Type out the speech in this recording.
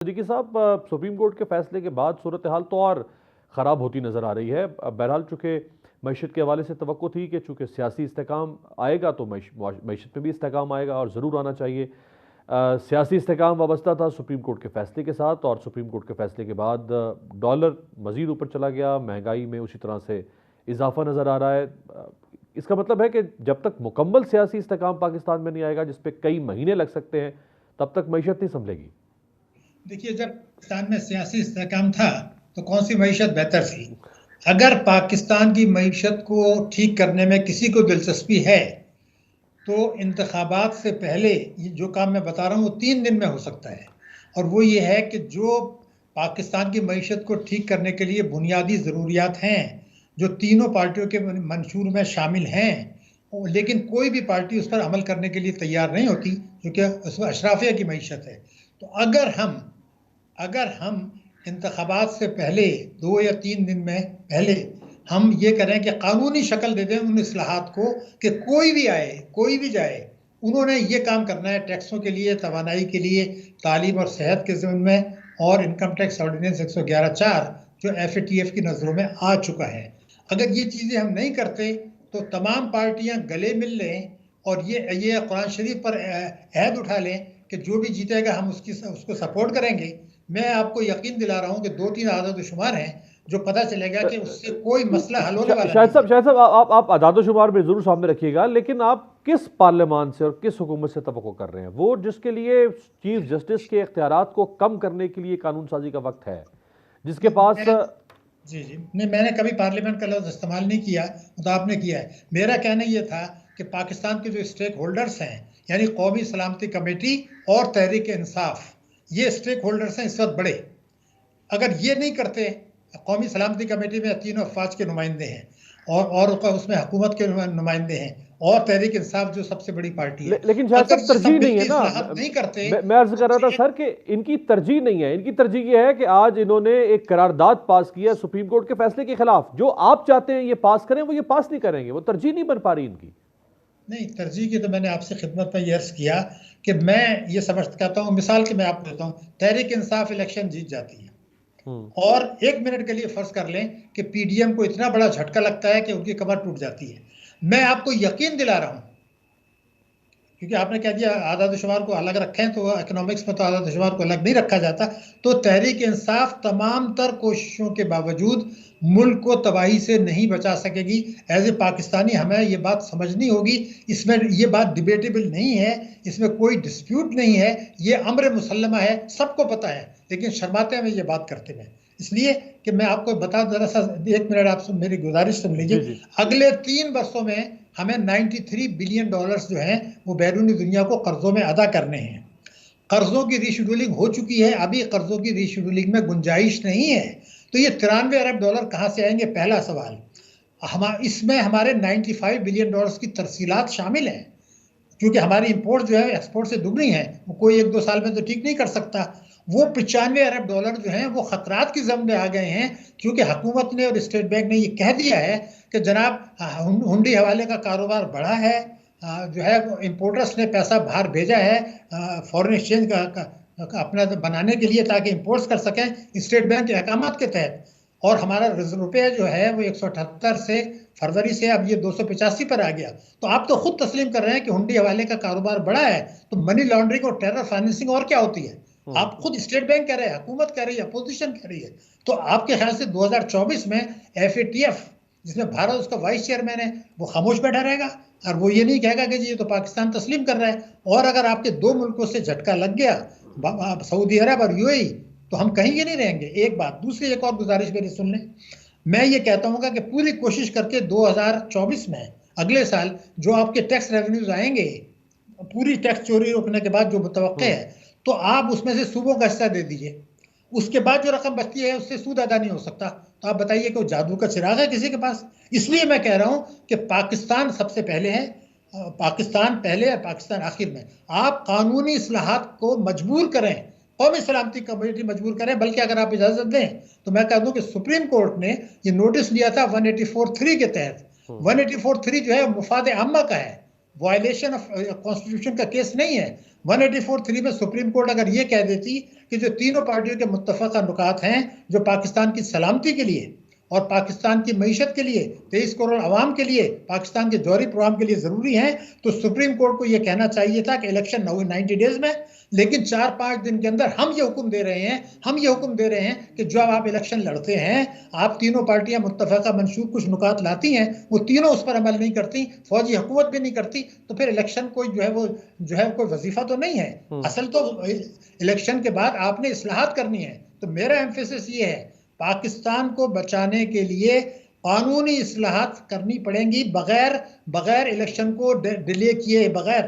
सिद्दीकी साहब, supreme court के फैसले के बाद सूरत हाल तो और ख़राब होती नज़र आ रही है। बहरहाल चूँकि मईशत के हवाले से तवक्को थी कि चूँकि सियासी इस्तेकाम आएगा तो मईशत में भी इस्तेकाम आएगा और ज़रूर आना चाहिए। सियासी इस्तेकाम वाबस्ता था सुप्रीम कोर्ट के फैसले के साथ, और सुप्रीम कोर्ट के फैसले के बाद डॉलर मज़ीद ऊपर चला गया, महंगाई में उसी तरह से इजाफा नज़र आ रहा है। इसका मतलब है कि जब तक मुकम्मल सियासी इस्तेकाम पाकिस्तान में नहीं आएगा, जिस पे कई महीने लग सकते हैं, तब तक मईशत नहीं संभलेगी। देखिए, जब पाकिस्तान में सियासी इस्तेहकाम था तो कौन सी मईशत बेहतर थी? अगर पाकिस्तान की मईशत को ठीक करने में किसी को दिलचस्पी है तो इंतखाबात से पहले ये जो काम मैं बता रहा हूँ वो 3 दिन में हो सकता है। और वो ये है कि जो पाकिस्तान की मईशत को ठीक करने के लिए बुनियादी ज़रूरियात हैं, जो तीनों पार्टियों के मंशूर में शामिल हैं, लेकिन कोई भी पार्टी उस पर अमल करने के लिए तैयार नहीं होती, क्योंकि उसमें अशराफिया की मईशत है। तो अगर हम इंतखाबात से पहले 2 या 3 दिन में पहले हम ये करें कि कानूनी शक्ल दे दें उन इस्लाहात को कि कोई भी आए, कोई भी जाए, उन्होंने ये काम करना है टैक्सों के लिए, तवानाई के लिए, तालीम और सेहत के ज़िम्मे में, और इनकम टैक्स ऑर्डिनेंस 111(4) जो FATF की नज़रों में आ चुका है। अगर ये चीज़ें हम नहीं करते तो तमाम पार्टियां गले मिल लें और ये कुरान शरीफ पर अहद उठा लें कि जो भी जीतेगा हम उसको सपोर्ट करेंगे। मैं आपको यकीन दिला रहा हूं कि 2-3 आदाद शुमार हैं जो पता चलेगा कि उससे कोई मसला हल होने वाला नहीं है। शायद साहब, आप आदाद शुमार में जरूर सामने रखिएगा, लेकिन आप किस पार्लियामान से और किस हुकूमत से तवक्को कर रहे हैं? वो जिसके लिए चीफ जस्टिस के इख्तियारात को कम करने के लिए कानून साजी का वक्त है, जिसके पास जी नहीं, मैंने कभी पार्लियामेंट का लफ्ज़ इस्तेमाल नहीं किया, तो आपने किया है। मेरा कहना ये था कि पाकिस्तान के जो स्टेक होल्डर्स हैं, यानी कौमी सलामती कमेटी और तहरीक इंसाफ, ये स्टेक होल्डर्स हैं इस वक्त बड़े। अगर ये नहीं करते, कौमी सलामती कमेटी में तीनों अफवाज के नुमाइंदे हैं और उसमें हुकूमत के नुमाइंदे हैं, और तहरीक इंसाफ जो सबसे बड़ी पार्टी है। लेकिन शायद सब तरजीह नहीं है ना। नहीं करते, मैं अर्ज कर रहा था सर कि इनकी तरजीह नहीं है। इनकी तरजीह ये है कि आज इन्होंने एक करारदाद पास किया सुप्रीम कोर्ट के फैसले के खिलाफ। जो आप चाहते हैं ये पास करें, वो ये पास नहीं करेंगे। वो तरजीह नहीं बन पा रही इनकी। नहीं, तरजीह की तो मैंने आपसे खिदमत में ये अर्ज किया कि मैं ये समझ कहता हूँ, मिसाल के मैं आपको देता हूँ, तहरीक इंसाफ इलेक्शन जीत जाती है और 1 मिनट के लिए फर्ज कर लें कि PDM को इतना बड़ा झटका लगता है कि उनकी कमर टूट जाती है। मैं आपको यकीन दिला रहा हूं, क्योंकि आपने कह दिया आदाद शुमार को अलग रखें, तो इकोनॉमिक्स में तो आदाद शुमार को अलग नहीं रखा जाता। तो तहरीक इंसाफ तमाम तर कोशिशों के बावजूद मुल्क को तबाही से नहीं बचा सकेगी। एज ए पाकिस्तानी हमें ये बात समझनी होगी। इसमें ये बात डिबेटेबल नहीं है, इसमें कोई डिस्प्यूट नहीं है, ये अम्र मुसल्लमा है, सबको पता है, लेकिन शर्माते हैं ये बात करते हुए। इसलिए कि मैं आपको बता, जरा सा 1 मिनट आप मेरी गुजारिश सुन लीजिए। अगले 3 वर्षों में हमें 93 बिलियन डॉलर्स जो हैं वो बैरूनी दुनिया को कर्जों में अदा करने हैं। कर्जों की रीशेड्यूलिंग हो चुकी है, अभी कर्जों की रीशेड्यूलिंग में गुंजाइश नहीं है। तो ये 93 अरब डॉलर कहाँ से आएंगे? पहला सवाल। इसमें हमारे 95 बिलियन डॉलर्स की तरसीलात शामिल हैं, क्योंकि हमारी इंपोर्ट जो है एक्सपोर्ट से दुगनी है। वो कोई 1-2 साल में तो ठीक नहीं कर सकता। वो 95 अरब डॉलर जो हैं वो खतरात की जम में आ गए हैं, क्योंकि हुकूमत ने और स्टेट बैंक ने ये कह दिया है कि जनाब हुंडी हवाले का कारोबार बढ़ा है, जो है इंपोर्टर्स ने पैसा बाहर भेजा है फॉरेन एक्सचेंज का अपना बनाने के लिए, ताकि इंपोर्ट्स कर सकें स्टेट बैंक के अहकामात के तहत। और हमारा रुपया जो है वो 178 से फरवरी से अब ये 285 पर आ गया। तो आप तो खुद तस्लीम कर रहे हैं कि हुंडी हवाले का कारोबार बढ़ा है, तो मनी लॉन्ड्रिंग और टेरर फाइनेंसिंग और क्या होती है? आप खुद स्टेट बैंक कह रहे हैं, हुकूमत कह रही है, अपोजिशन कह रही है। तो आपके ख्याल से 2024 में FATF, जिसमें भारत उसका वाइस चेयरमैन है, वो खामोश बैठा रहेगा और वो ये नहीं कहेगा कि जी ये तो पाकिस्तान तस्लीम कर रहा है? और अगर आपके 2 मुल्कों से झटका लग गया, सऊदी अरब और UAE, तो हम कहीं ये नहीं रहेंगे। एक बात। दूसरी एक और गुजारिश मेरी सुन लें। मैं ये कहता हूँ कि पूरी कोशिश करके 2024 में, अगले साल, जो आपके टैक्स रेवेन्यूज आएंगे, पूरी टैक्स चोरी रोकने के बाद जो मुतवक्के है, तो आप उसमें से सूबों का हिस्सा दे दीजिए। उसके बाद जो रकम बचती है उससे सूद अदा नहीं हो सकता। तो आप बताइए कि जादू का चिराग है किसी के पास? इसलिए मैं कह रहा हूं कि पाकिस्तान सबसे पहले है, पाकिस्तान पहले और पाकिस्तान आखिर में। आप कानूनी इस्लाहात को मजबूर करें, कौमी सलामती कमेटी मजबूर करें। बल्कि अगर आप इजाजत दें तो मैं कह दूं कि सुप्रीम कोर्ट ने ये नोटिस लिया था 184(3) के तहत। 184(3) जो है मुफाद आम्मा का है, वायलेशन ऑफ कॉन्स्टिट्यूशन का केस नहीं है। 184(3) में सुप्रीम कोर्ट अगर ये कह देती कि जो तीनों पार्टियों के मुत्तफ़क़ा नुकात हैं जो पाकिस्तान की सलामती के लिए और पाकिस्तान की मईशत के लिए, 23 करोड़ अवाम के लिए, पाकिस्तान के जौहरी प्रोग्राम के लिए ज़रूरी हैं, तो सुप्रीम कोर्ट को यह कहना चाहिए था कि इलेक्शन 90 डेज में। लेकिन 4-5 दिन के अंदर हम ये हुक्म दे रहे हैं कि जब आप इलेक्शन लड़ते हैं, आप तीनों पार्टियां मुत्तफ़क़ा मंशूर कुछ नुकात लाती हैं, वो तीनों उस पर अमल नहीं करती, फौजी हुकूमत भी नहीं करती, तो फिर इलेक्शन कोई कोई वजीफा तो नहीं है। असल तो इलेक्शन के बाद आपने इस्लाहात करनी है। तो मेरा एम्फेसिस ये है, पाकिस्तान को बचाने के लिए कानूनी इस्लाहात करनी पड़ेंगी, बगैर इलेक्शन को डिले किए बगैर।